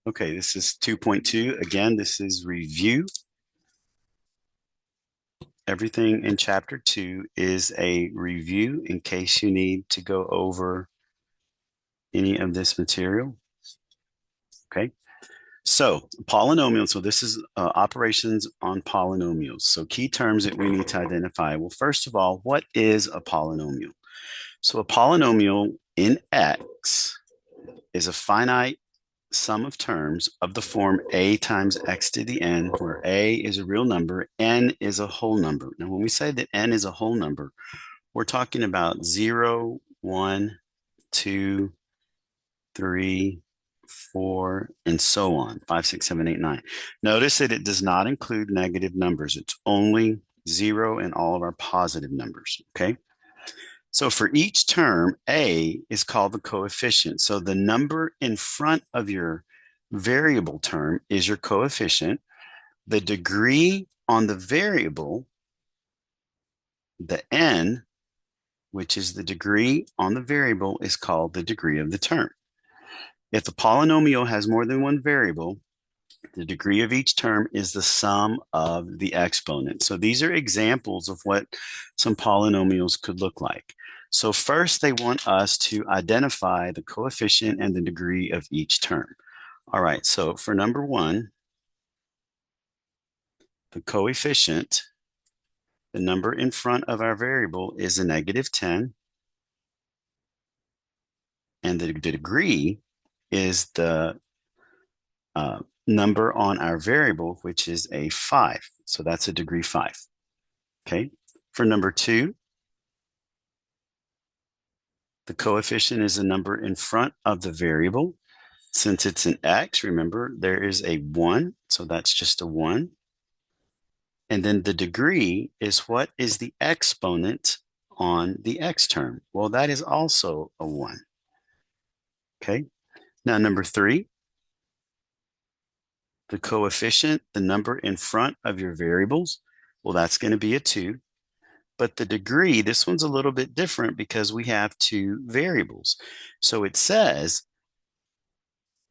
Okay, this is 2.2. Again, this is review. Everything in chapter 2 is a review in case you need to go over any of this material. Okay, so polynomials. So this is operations on polynomials. So key terms that we need to identify. Well, first of all, what is a polynomial? So a polynomial in X is a finite sum of terms of the form a times x to the n, where a is a real number, n is a whole number. Now, when we say that n is a whole number, we're talking about 0, 1, 2, 3, 4, and so on, 5, 6, 7, 8, 9. Notice that it does not include negative numbers. It's only 0 and all of our positive numbers, okay? So for each term, a is called the coefficient. So the number in front of your variable term is your coefficient. The degree on the variable, the n, which is the degree on the variable, is called the degree of the term. If the polynomial has more than one variable, the degree of each term is the sum of the exponents. So these are examples of what some polynomials could look like. So first, they want us to identify the coefficient and the degree of each term. All right, so for number 1, the coefficient, the number in front of our variable, is a negative 10, and the degree is the number on our variable, which is a 5. So that's a degree 5. Okay. For number 2, the coefficient is a number in front of the variable. Since it's an x, remember, there is a 1, so that's just a 1. And then the degree is what is the exponent on the x term. Well, that is also a 1. Okay. Now, number 3, the coefficient, the number in front of your variables, well, that's going to be a 2. But the degree, this one's a little bit different because we have 2 variables. So it says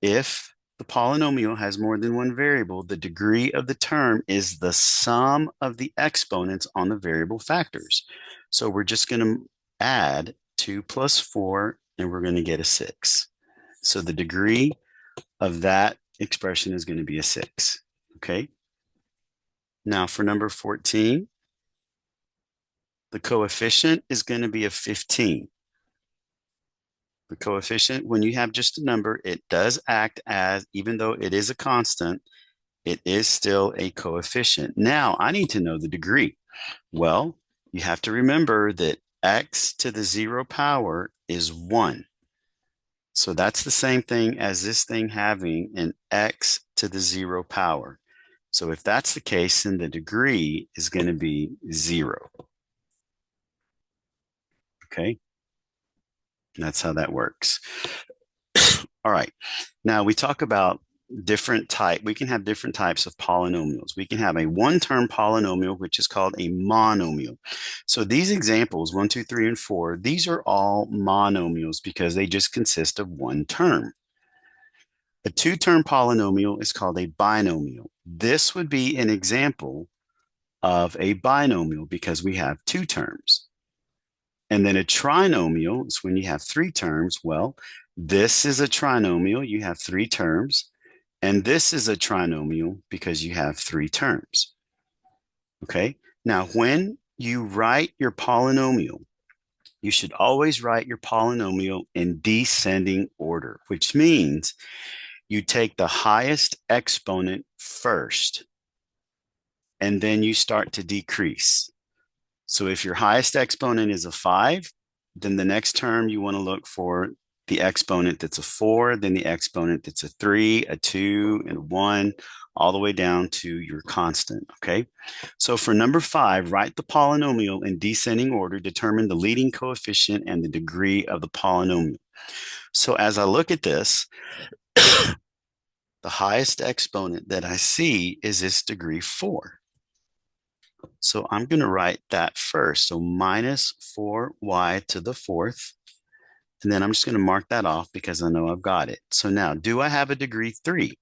if the polynomial has more than one variable, the degree of the term is the sum of the exponents on the variable factors. So we're just going to add 2 plus 4, and we're going to get a 6. So the degree of that expression is going to be a 6. Okay. Now for number 14, the coefficient is going to be a 15. The coefficient, when you have just a number, it does act as, even though it is a constant, it is still a coefficient. Now, I need to know the degree. Well, you have to remember that x to the 0 power is 1. So that's the same thing as this thing having an x to the 0 power. So if that's the case, then the degree is going to be 0. Okay? And that's how that works. All right. Now we talk about we can have different types of polynomials. We can have a one-term polynomial, which is called a monomial. So these examples, 1, 2, 3, and 4, these are all monomials because they just consist of one term. A two-term polynomial is called a binomial. This would be an example of a binomial because we have 2 terms. And then a trinomial is when you have 3 terms. Well, this is a trinomial. You have 3 terms. And this is a trinomial because you have 3 terms. Okay. Now, when you write your polynomial, you should always write your polynomial in descending order, which means you take the highest exponent first, and then you start to decrease. So if your highest exponent is a 5, then the next term you want to look for the exponent that's a 4, then the exponent that's a 3, a 2, and a 1, all the way down to your constant, okay? So for number 5, write the polynomial in descending order, determine the leading coefficient and the degree of the polynomial. So as I look at this, the highest exponent that I see is this degree 4. So I'm going to write that first. So minus 4y to the 4th. And then I'm just going to mark that off because I know I've got it. So now, do I have a degree 3?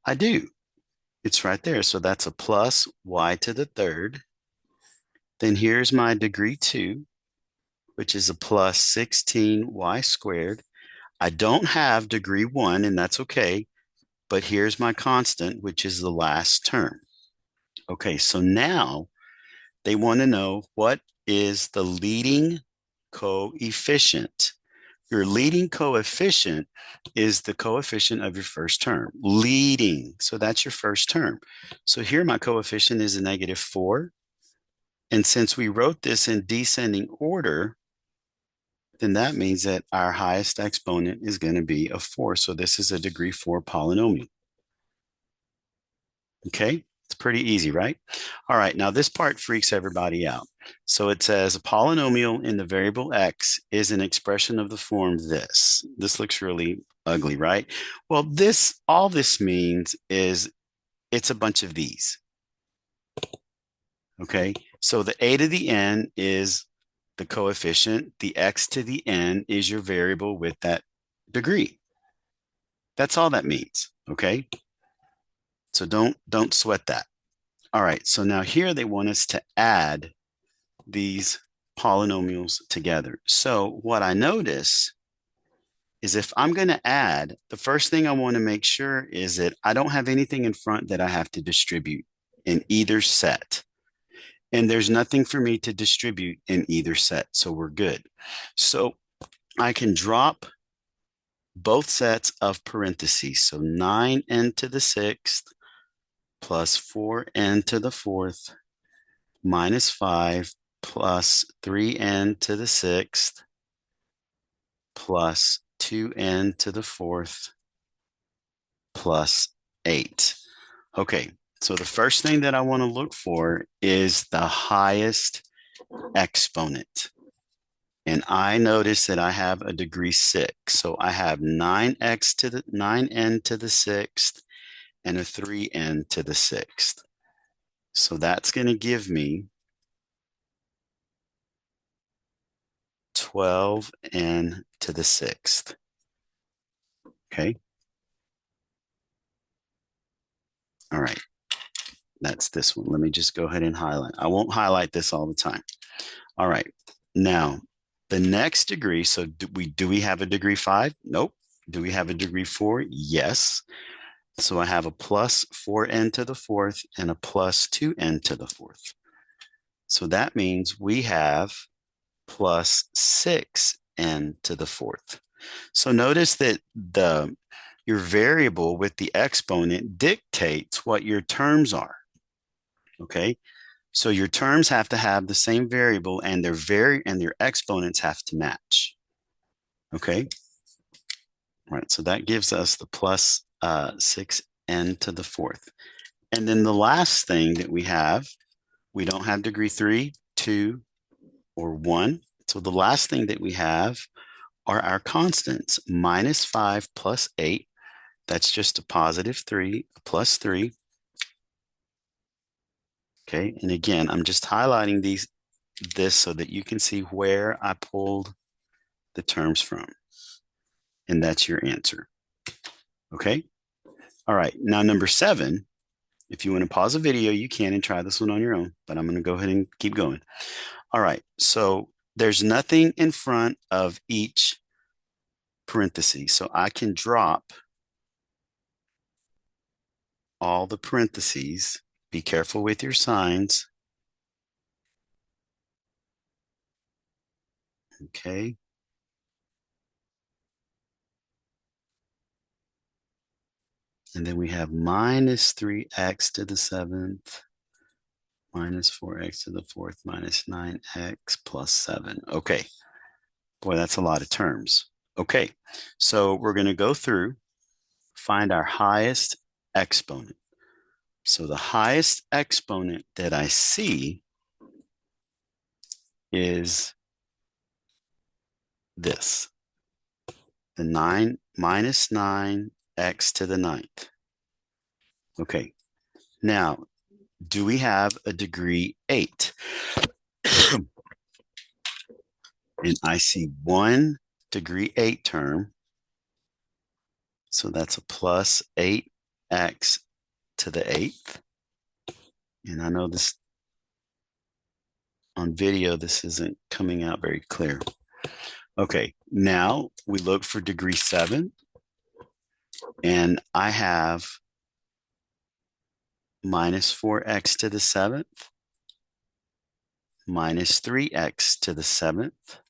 I do. It's right there. So that's a plus y to the third. Then here's my degree 2, which is a plus 16y squared. I don't have degree 1, and that's okay. But here's my constant, which is the last term. Okay, so now they want to know what is the leading coefficient. Your leading coefficient is the coefficient of your first term. Leading, so that's your first term. So here my coefficient is a -4. And since we wrote this in descending order, then that means that our highest exponent is going to be a 4. So this is a degree 4 polynomial. Okay, it's pretty easy, right? All right, now this part freaks everybody out. So it says a polynomial in the variable x is an expression of the form this. This looks really ugly, right? Well, all this means is it's a bunch of these. Okay, so the a to the n is the coefficient, the x to the n is your variable with that degree. That's all that means, okay? So don't sweat that. All right, so now here they want us to add these polynomials together. So what I notice is if I'm going to add, the first thing I want to make sure is that I don't have anything in front that I have to distribute in either set. And there's nothing for me to distribute in either set, so we're good. So I can drop both sets of parentheses. So 9n to the 6th plus 4n to the 4th minus 5 plus 3n to the 6th plus 2n to the 4th plus 8. Okay, so the first thing that I want to look for is the highest exponent. And I notice that I have a degree 6. So I have 9n to the 6th and a 3n to the 6th. So that's going to give me 12n to the 6th. Okay. All right. That's this one. Let me just go ahead and highlight. I won't highlight this all the time. All right. Now, the next degree. So do we have a degree 5? Nope. Do we have a degree 4? Yes. So I have a plus 4n to the 4th and a plus 2n to the 4th. So that means we have plus 6n to the 4th. So notice that your variable with the exponent dictates what your terms are. Okay, so your terms have to have the same variable, and their exponents have to match. Okay, all right. So that gives us the plus 6n to the 4th. And then the last thing that we don't have degree 3, 2, or 1. So the last thing that we have are our constants, minus 5 plus 8. That's just a positive 3, a plus 3. Okay, and again, I'm just highlighting this so that you can see where I pulled the terms from. And that's your answer. Okay, all right. Now, number 7, if you want to pause the video, you can and try this one on your own, but I'm going to go ahead and keep going. All right, so there's nothing in front of each parenthesis, so I can drop all the parentheses. Be careful with your signs. Okay. And then we have minus 3x to the 7th, minus 4x to the 4th, minus 9x plus 7. Okay. Boy, that's a lot of terms. Okay. So we're going to go through, find our highest exponent. So the highest exponent that I see is this, the 9 minus 9x to the 9th. Okay, now, do we have a degree 8? And I see 1, degree 8 term. So that's a plus 8x to the 8th. And I know this on video, this isn't coming out very clear. Okay, now we look for degree 7. And I have minus 4x to the 7th minus 3x to the 7th.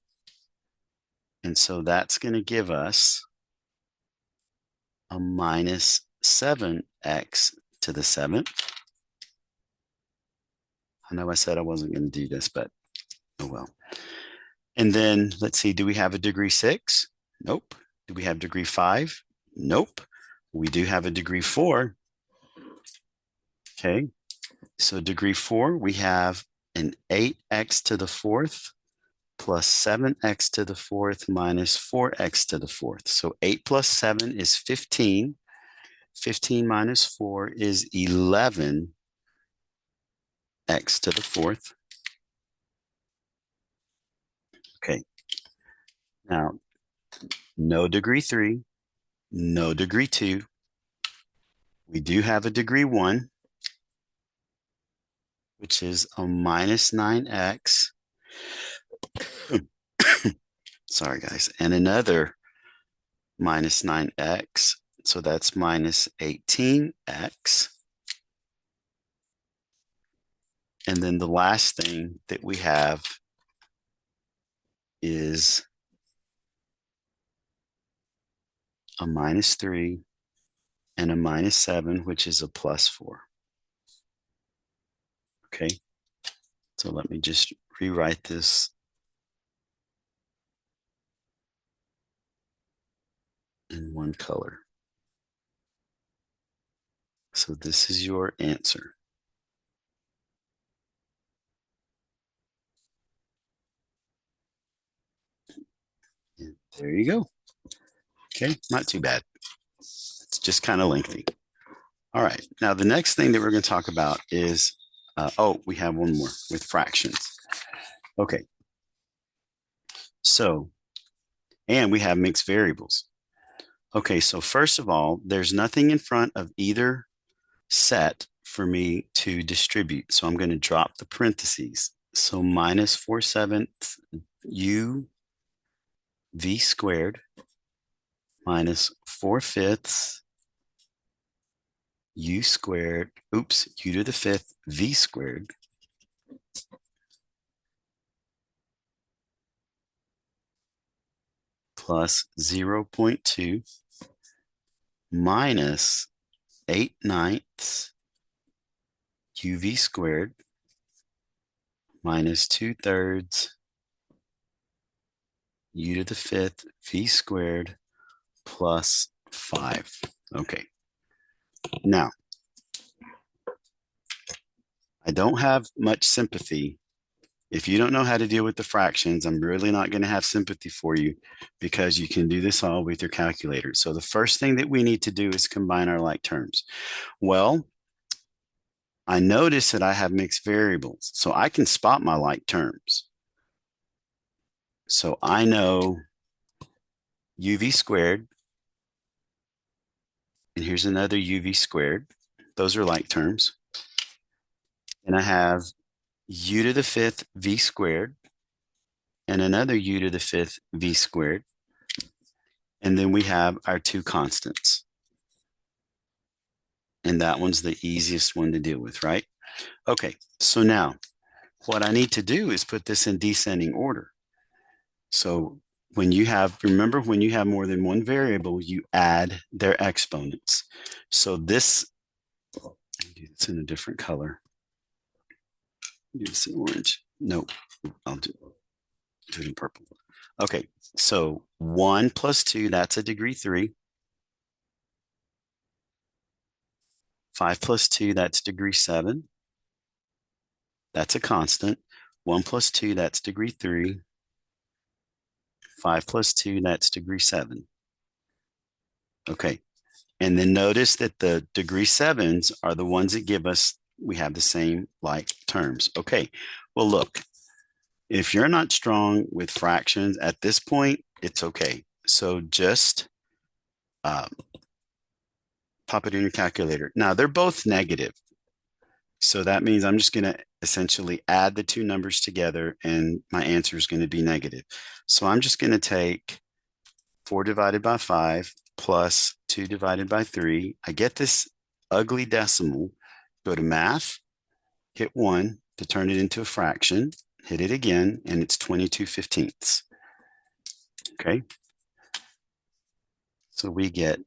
And so that's going to give us a minus 7x to the 7th. I know I said I wasn't going to do this, but oh well. And then let's see, do we have a degree 6? Nope. Do we have degree 5? Nope. We do have a degree 4. Okay. So degree 4, we have an 8x to the 4th plus 7x to the 4th minus 4x to the 4th. So 8 plus 7 is 15. 15 minus 4 is 11x to the 4th. Okay. Now, no degree 3, no degree 2. We do have a degree 1, which is a minus 9x. Sorry, guys. And another minus 9x. So that's minus 18x. And then the last thing that we have is a minus 3 and a minus 7, which is a plus 4. Okay. So let me just rewrite this in one color. So this is your answer. And there you go. Okay, not too bad. It's just kind of lengthy. All right, now the next thing that we're going to talk about is, we have one more with fractions. Okay, so, and we have mixed variables. Okay, so first of all, there's nothing in front of either set for me to distribute. So I'm going to drop the parentheses. So minus 4/7 u v squared minus 4/5 u squared, u to the 5th v squared plus 0.2 minus 8/9 uv squared minus 2/3 u to the 5th v squared plus 5. Okay. Now, I don't have much sympathy. If you don't know how to deal with the fractions, I'm really not going to have sympathy for you because you can do this all with your calculator. So the first thing that we need to do is combine our like terms. Well, I notice that I have mixed variables, so I can spot my like terms. So I know uv squared, and here's another uv squared. Those are like terms. And I have u to the 5th v squared and another u to the 5th v squared. And then we have our two constants. And that one's the easiest one to deal with, right? Okay, so now what I need to do is put this in descending order. So when you have, remember, when you have more than one variable, you add their exponents. So this, it's in a different color. Do this in orange. Nope, I'll do it in purple. Okay, so 1 plus 2, that's a degree 3. 5 plus 2, that's degree 7. That's a constant. 1 plus 2, that's degree 3. 5 plus 2, that's degree 7. Okay, and then notice that the degree 7s are the ones that give us, we have the same like terms. Okay, well look, if you're not strong with fractions at this point, it's okay. So just uh, pop it in your calculator. Now they're both negative. So that means I'm just going to essentially add the two numbers together and my answer is going to be negative. So I'm just going to take 4 divided by 5 plus 2 divided by 3. I get this ugly decimal. Go to math, hit 1 to turn it into a fraction, hit it again, and it's 22/15. Okay. So we get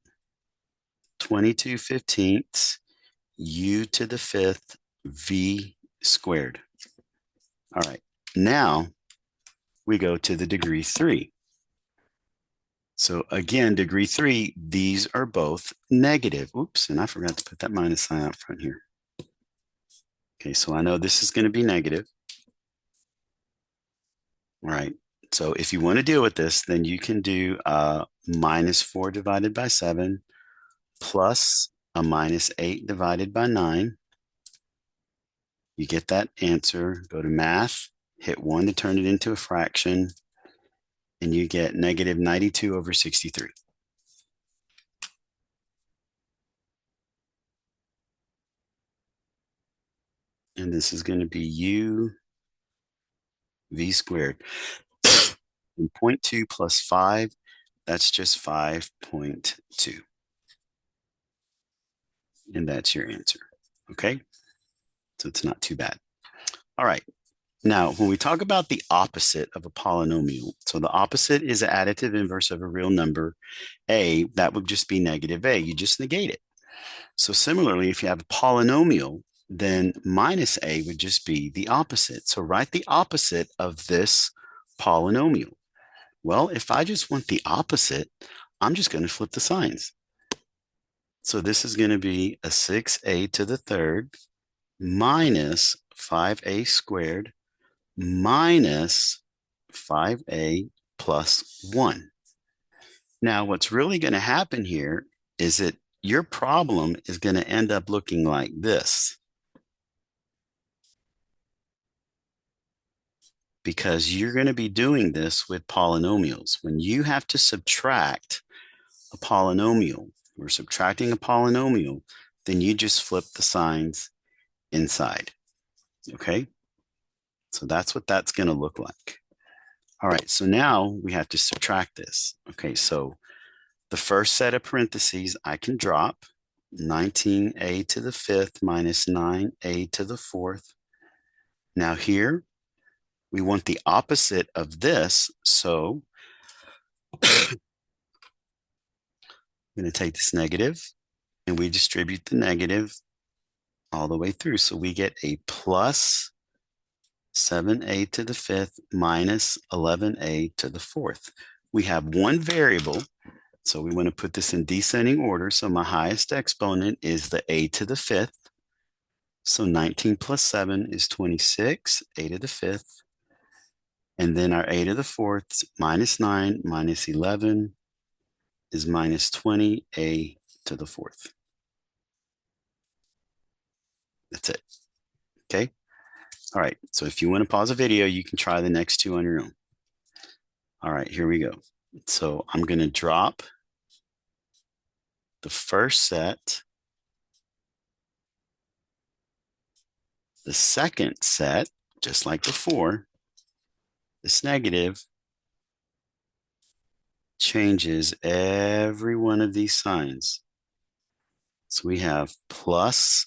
22/15 u to the 5th v squared. All right. Now we go to the degree 3. So again, degree 3, these are both negative. Oops, and I forgot to put that minus sign out front here. Okay, so I know this is going to be negative. All right. So if you want to deal with this, then you can do minus 4 divided by 7 plus a minus 8 divided by 9. You get that answer. Go to math, hit 1 to turn it into a fraction, and you get negative 92/63. And this is going to be u v squared. And 0.2 plus 5, that's just 5.2. And that's your answer. Okay? So it's not too bad. All right. Now, when we talk about the opposite of a polynomial, so the opposite is an additive inverse of a real number, a, that would just be negative a. You just negate it. So similarly, if you have a polynomial, then minus a would just be the opposite. So write the opposite of this polynomial. Well, if I just want the opposite, I'm just going to flip the signs. So this is going to be a 6a to the third minus 5a squared minus 5a plus 1. Now, what's really going to happen here is that your problem is going to end up looking like this. Because you're going to be doing this with polynomials. When you have to subtract a polynomial or subtracting a polynomial, then you just flip the signs inside. Okay? So that's what that's going to look like. All right, so now we have to subtract this. Okay, so the first set of parentheses I can drop, 19a to the 5th minus 9a to the 4th. Now here, we want the opposite of this, so I'm going to take this negative and we distribute the negative all the way through. So we get a plus 7a to the 5th minus 11a to the 4th. We have one variable, so we want to put this in descending order. So my highest exponent is the a to the 5th. So 19 plus 7 is 26, a to the 5th. And then our a to the 4th minus 9 minus 11 is minus 20, a to the 4th. That's it. Okay. All right. So if you want to pause the video, you can try the next two on your own. All right, here we go. So I'm going to drop the first set. The second set, just like before, this negative changes every one of these signs. So we have plus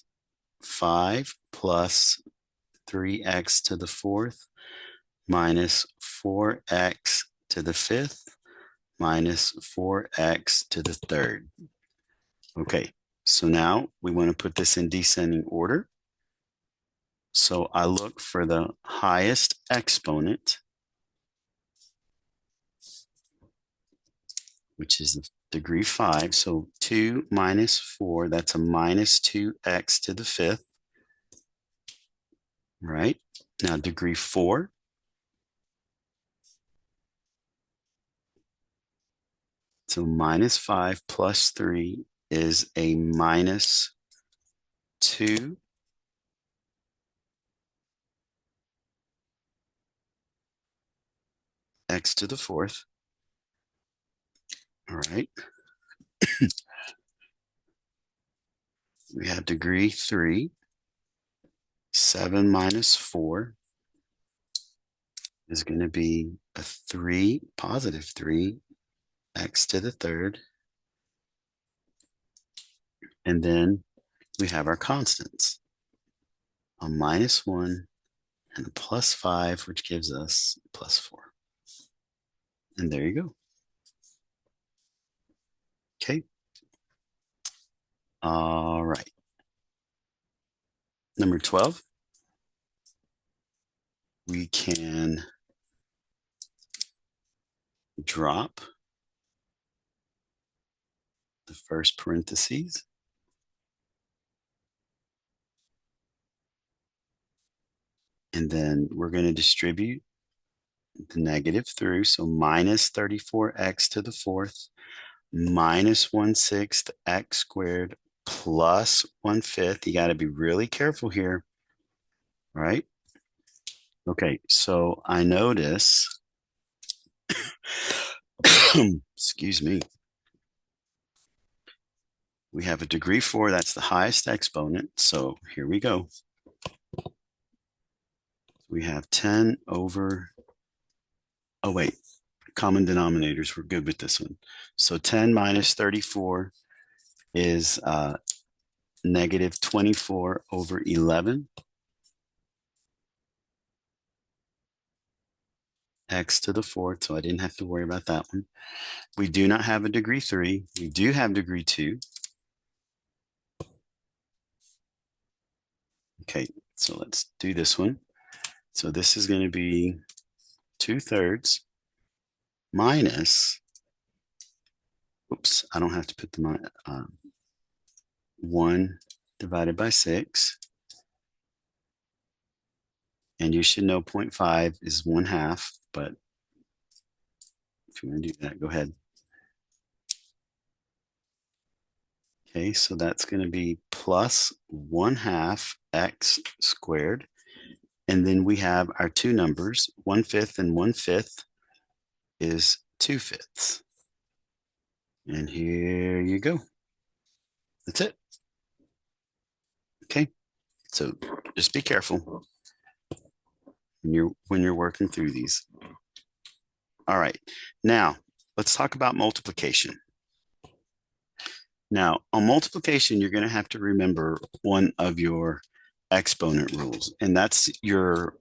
5 plus 3x to the 4th minus 4x to the 5th minus 4x to the 3rd. Okay, so now we want to put this in descending order. So I look for the highest exponent, which is the degree 5. So 2 minus 4, that's a minus 2x to the 5th. Right? Now degree 4. So minus 5 plus 3 is a minus 2 x to the 4th. All right. We have degree 3. 7 minus 4 is going to be a 3, positive 3, x to the third. And then we have our constants, a minus 1 and a plus 5, which gives us plus 4. And there you go. Okay. All right. Number 12, we can drop the first parentheses. And then we're going to distribute the negative through. So minus 34x to the fourth minus 1/6 x squared plus 1/5. You got to be really careful here, right? Okay, so I notice, excuse me, we have a degree 4, that's the highest exponent. So here we go. We have 10 over, oh wait, common denominators, we're good with this one. So 10 minus 34 is negative 24 over 11. X to the fourth, so I didn't have to worry about that one. We do not have a degree 3. We do have degree 2. Okay, so let's do this one. So this is going to be 2/3 minus, oops, I don't have to put the 1 divided by 6. And you should know 0.5 is 1/2, but if you want to do that, go ahead. Okay, so that's going to be plus 1/2 x squared. And then we have our two numbers, 1/5 and 1/5 is 2/5. And here you go. That's it. Okay, so just be careful when you're working through these. All right, now let's talk about multiplication. Now, on multiplication, you're going to have to remember one of your exponent rules, and that's your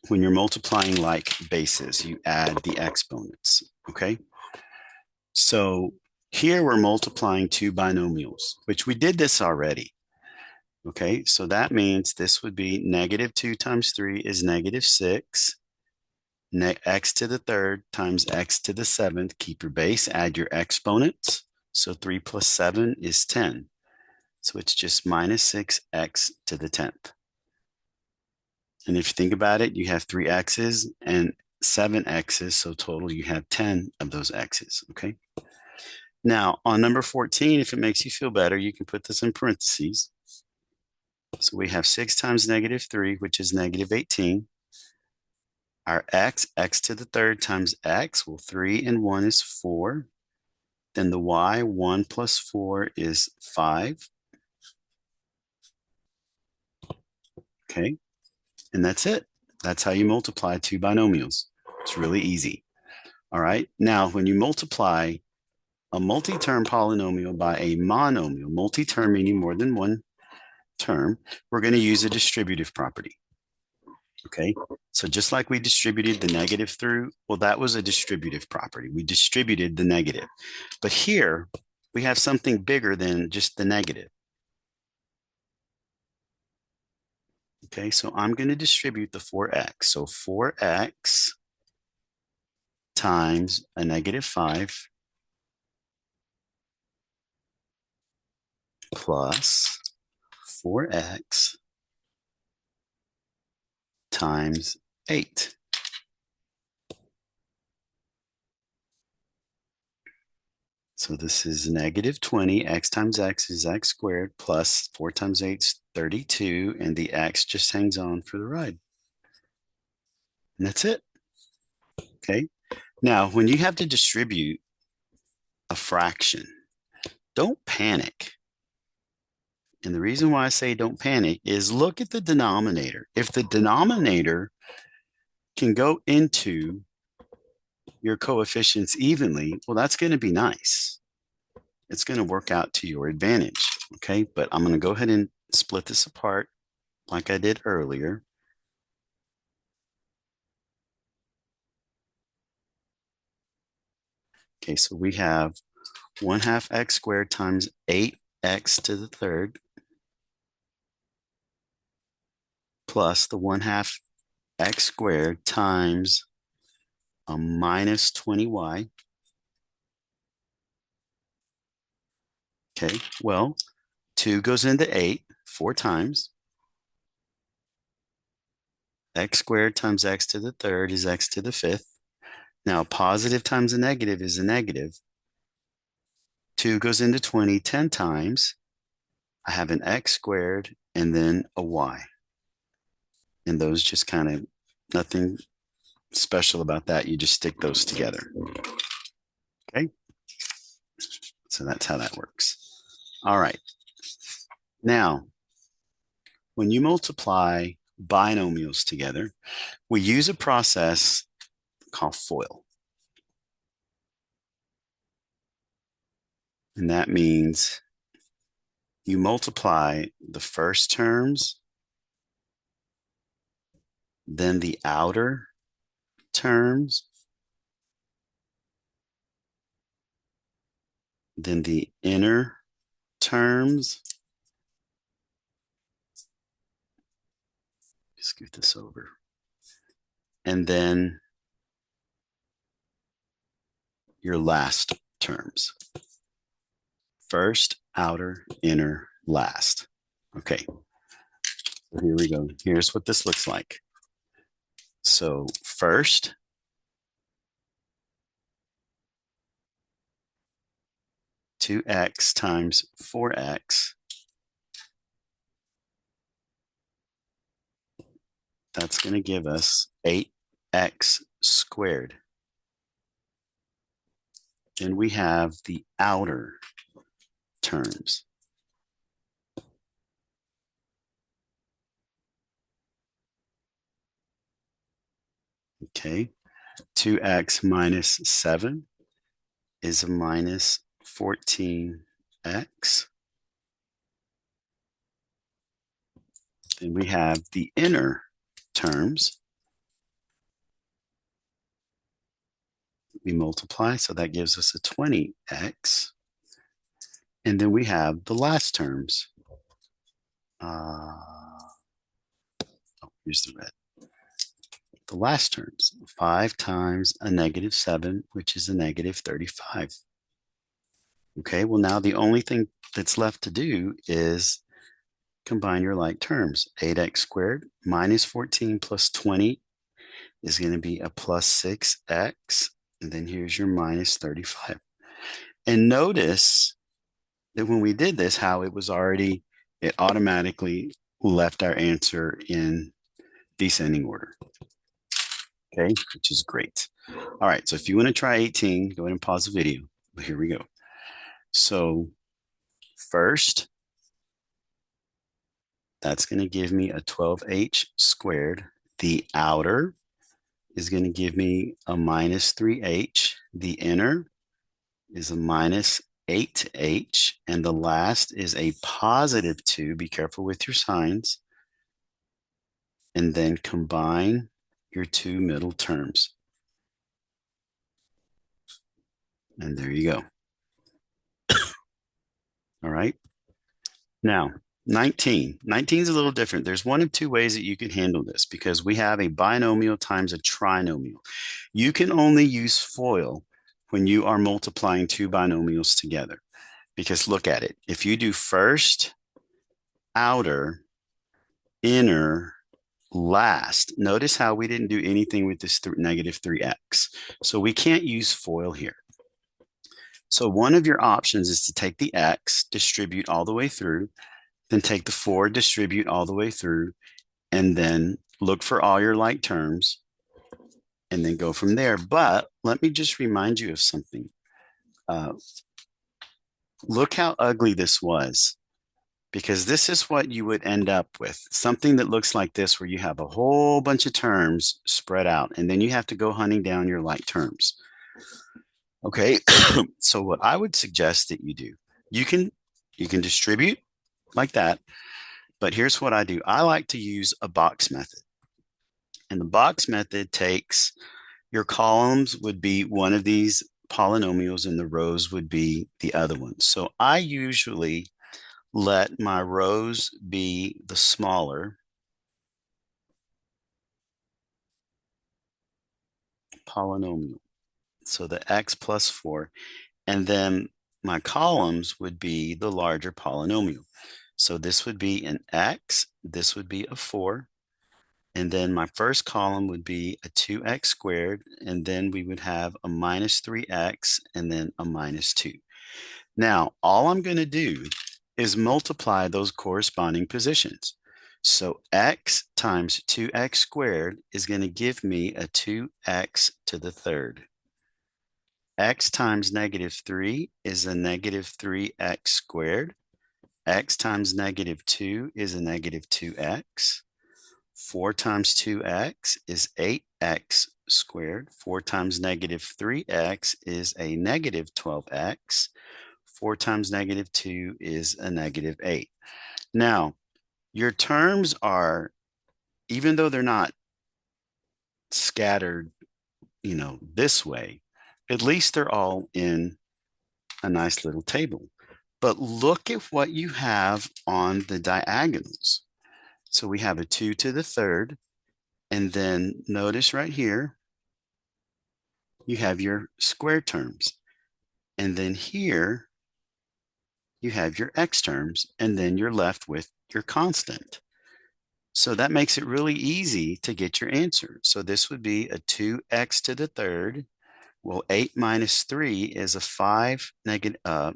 when you're multiplying like bases, you add the exponents, okay? So here we're multiplying two binomials, which we did this already, okay? So that means this would be negative 2 times 3 is negative 6. X to the third times x to the seventh. Keep your base, add your exponents. So 3 plus 7 is 10. So it's just minus 6x to the 10th. And if you think about it, you have 3 x's and 7 x's. So total, you have 10 of those x's, okay? Now, on number 14, if it makes you feel better, you can put this in parentheses. So we have 6 times negative 3, which is negative 18. Our x to the third times x, well, 3 and 1 is 4. Then the y, 1 plus 4 is 5. Okay, and that's it. That's how you multiply two binomials. It's really easy. All right, now when you multiply a multi-term polynomial by a monomial, multi-term meaning more than one term, we're going to use a distributive property. Okay, so just like we distributed the negative through, well, that was a distributive property. We distributed the negative. But here, we have something bigger than just the negative. Okay, so I'm going to distribute the 4x. So 4x times a negative 5 plus 4x times 8. So this is negative 20. X times x is x squared plus 4 times 8 is 32. And the x just hangs on for the ride. And that's it. Okay. Now, when you have to distribute a fraction. Don't panic. And the reason why I say don't panic is look at the denominator. If the denominator can go into your coefficients evenly, well, that's going to be nice. It's going to work out to your advantage. Okay, but I'm going to go ahead and split this apart like I did earlier. Okay, so we have 1/2 x squared times 8x to the third plus the 1/2 x squared times a minus 20y. Okay, well, 2 goes into 8 4 times. X squared times x to the third is x to the fifth. Now, positive times a negative is a negative. 2 goes into 20 10 times. I have an x squared and then a y. And those just kind of, nothing special about that. You just stick those together. Okay. So that's how that works. All right. Now, when you multiply binomials together, we use a process called FOIL. And that means you multiply the first terms, then the outer terms, then the inner terms. Scoot this over. And then your last terms. First, outer, inner, last. Okay, so here we go. Here's what this looks like. So first, two x times 4x. That's going to give us 8x squared. Then we have the outer terms. Okay, 2x minus 7 is a minus 14x. Then we have the inner terms. We multiply, so that gives us a 20x. And then we have the last terms. Here's the red. The last terms, 5 times a negative 7, which is a negative 35. Okay, well, now the only thing that's left to do is combine your like terms. 8x squared minus 14 plus 20 is going to be a plus 6x. And then here's your minus 35. And notice that when we did this, how it was already, it automatically left our answer in descending order. Okay, which is great. All right, so if you want to try 18, go ahead and pause the video. But here we go. So first, that's going to give me a 12h squared. The outer is going to give me a minus 3h. The inner is a minus 8h. And the last is a positive 2. Be careful with your signs. And then combine your two middle terms. And there you go. All right. Now, 19. 19 is a little different. There's one of two ways that you can handle this because we have a binomial times a trinomial. You can only use FOIL when you are multiplying two binomials together. Because look at it. If you do first, outer, inner, last, notice how we didn't do anything with this negative 3x. So we can't use FOIL here. So one of your options is to take the x, distribute all the way through, then take the 4, distribute all the way through, and then look for all your like terms, and then go from there. But let me just remind you of something. Uh, look how ugly this was, because this is what you would end up with. Something that looks like this, where you have a whole bunch of terms spread out, and then you have to go hunting down your like terms. Okay, so what I would suggest that you do, you can you can distribute like that, but here's what I do. I like to use a box method. And the box method takes your columns would be one of these polynomials and the rows would be the other one. So I usually let my rows be the smaller polynomial. So the x plus 4. And then my columns would be the larger polynomial. So this would be an x, this would be a 4, and then my first column would be a 2x squared, and then we would have a minus 3x, and then a minus 2. Now, all I'm going to do is multiply those corresponding positions. So x times 2x squared is going to give me a 2x to the third. X times negative 3 is a negative 3x squared. X times negative 2 is a negative 2x. 4 times 2x is 8x squared. 4 times negative 3x is a negative 12x. 4 times negative 2 is a negative 8. Now, your terms are, even though they're not scattered, this way, at least they're all in a nice little table. But look at what you have on the diagonals. So we have a 2 to the third, and then notice right here, you have your square terms. And then here, you have your x terms, and then you're left with your constant. So that makes it really easy to get your answer. So this would be a 2x to the third. Well, 8 minus 3 is a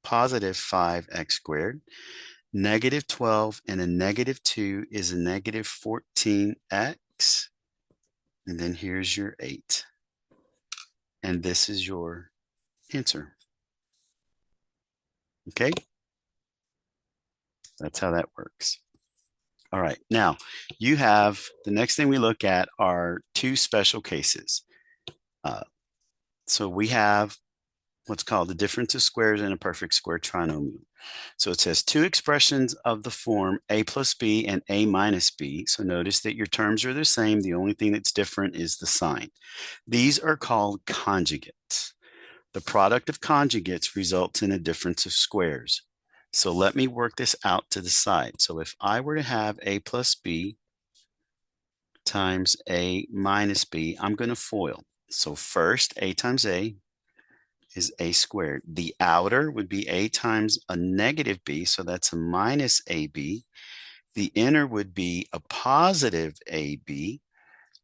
positive 5x squared. Negative 12 and a negative 2 is a negative 14x. And then here's your 8. And this is your answer. Okay? That's how that works. All right. Now, you have the next thing we look at are two special cases. So we have what's called the difference of squares in a perfect square trinomial. So it says two expressions of the form a plus b and a minus b. So notice that your terms are the same. The only thing that's different is the sign. These are called conjugates. The product of conjugates results in a difference of squares. So let me work this out to the side. So if I were to have a plus b times a minus b, I'm going to FOIL. So first, a times a is a squared. The outer would be a times a negative b, so that's a minus ab. The inner would be a positive ab,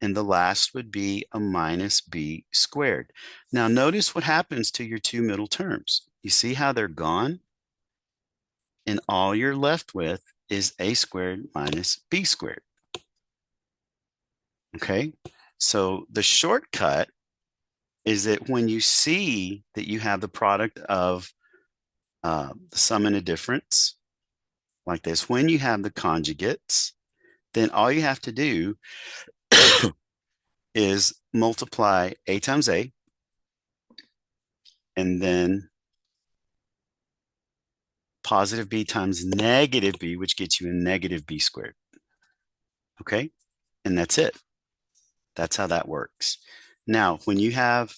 and the last would be a minus b squared. Now notice what happens to your two middle terms. You see how they're gone? And all you're left with is a squared minus b squared. Okay, so the shortcut is that when you see that you have the product of the sum and a difference like this, when you have the conjugates, then all you have to do is multiply a times a, and then positive b times negative b, which gets you a negative b squared. Okay, and that's it. That's how that works. Now, when you have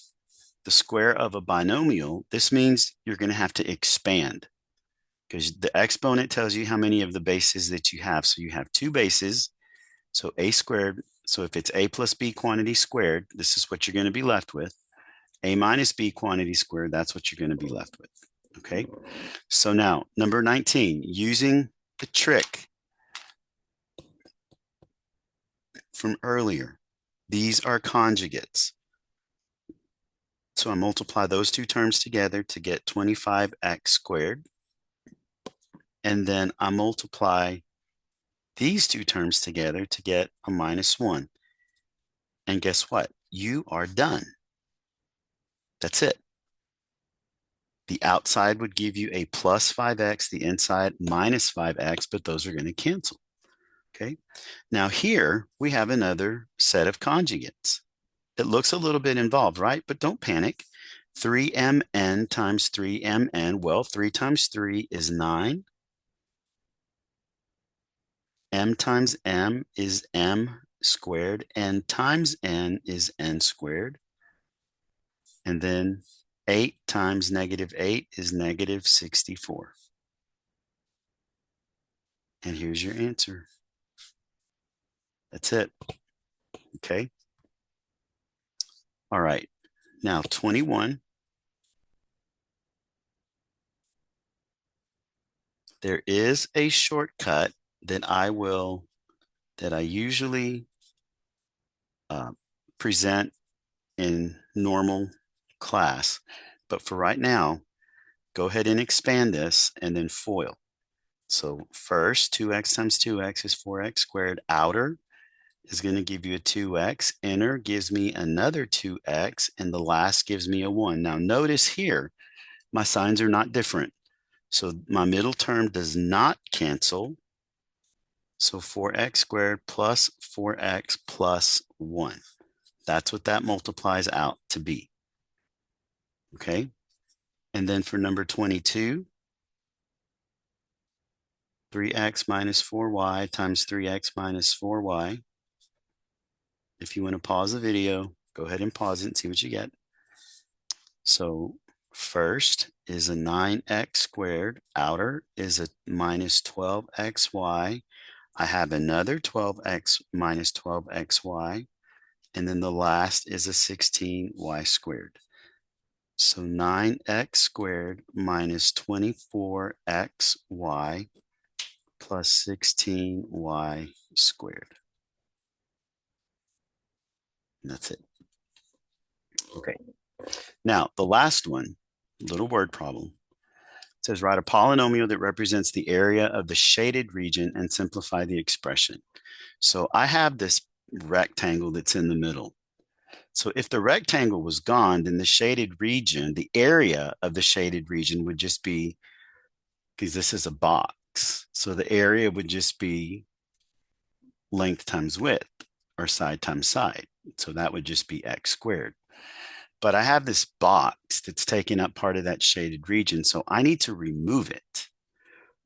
the square of a binomial, this means you're going to have to expand, because the exponent tells you how many of the bases that you have. So you have two bases, so a squared. So if it's a plus b quantity squared, this is what you're going to be left with. A minus b quantity squared, that's what you're going to be left with. Okay, so now number 19, using the trick from earlier, these are conjugates. So I multiply those two terms together to get 25x squared. And then I multiply these two terms together to get a minus 1. And guess what? You are done. That's it. The outside would give you a plus 5x, the inside minus 5x, but those are going to cancel. Okay. Now here we have another set of conjugates. It looks a little bit involved, right? But don't panic. 3mn times 3mn. Well, 3 times 3 is 9. M times m is m squared. N times n is n squared. And then 8 times negative 8 is negative 64. And here's your answer. That's it. Okay. All right. Now 21. There is a shortcut that I usually present in normal class. But for right now, go ahead and expand this and then FOIL. So first, 2x times 2x is 4x squared. Outer is going to give you a 2x. Inner gives me another 2x. And the last gives me a 1. Now notice here, my signs are not different. So my middle term does not cancel. So 4x squared plus 4x plus 1. That's what that multiplies out to be. Okay. And then for number 22, 3x minus 4y times 3x minus 4y. If you want to pause the video, go ahead and pause it and see what you get. So first is a 9x squared. Outer is a minus 12xy. I have another 12x minus 12xy. And then the last is a 16y squared. So 9x squared minus 24xy plus 16y squared. And that's it. Okay. Now, the last one, little word problem. It says, write a polynomial that represents the area of the shaded region and simplify the expression. So I have this rectangle that's in the middle. So if the rectangle was gone, then the shaded region, the area of the shaded region would just be, because this is a box, so the area would just be length times width or side times side. So that would just be x squared. But I have this box that's taking up part of that shaded region, so I need to remove it.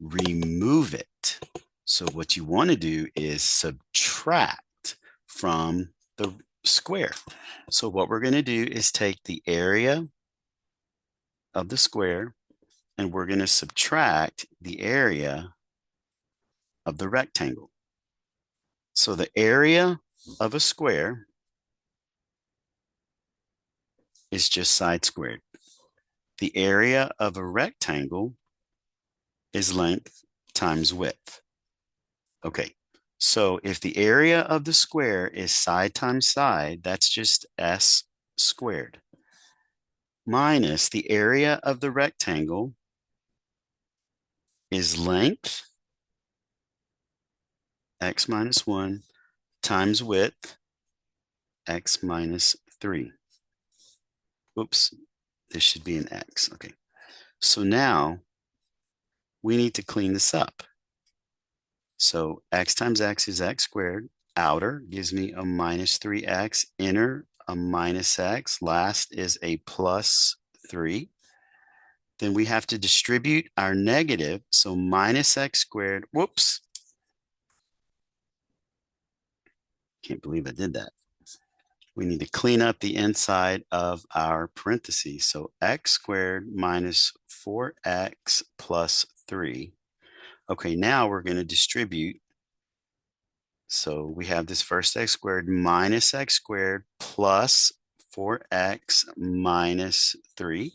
Remove it. So what you want to do is subtract from the square. So what we're going to do is take the area of the square and we're going to subtract the area of the rectangle. So the area of a square is just side squared. The area of a rectangle is length times width. Okay, so if the area of the square is side times side, that's just s squared. Minus the area of the rectangle is length, x minus 1, times width, x minus 3. Oops, this should be an x. Okay, so now we need to clean this up. So x times x is x squared. Outer gives me a minus 3x. Inner, a minus x. Last is a plus 3. Then we have to distribute our negative. So minus x squared. Whoops. Can't believe I did that. We need to clean up the inside of our parentheses. So x squared minus 4x plus 3. Okay, now we're going to distribute. So we have this first x squared minus x squared plus 4x minus 3.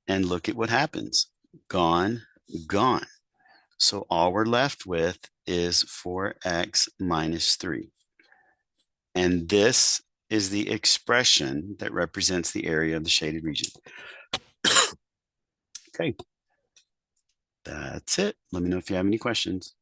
And look at what happens. Gone, gone. So all we're left with is 4x minus 3. And this is the expression that represents the area of the shaded region. Okay. That's it. Let me know if you have any questions.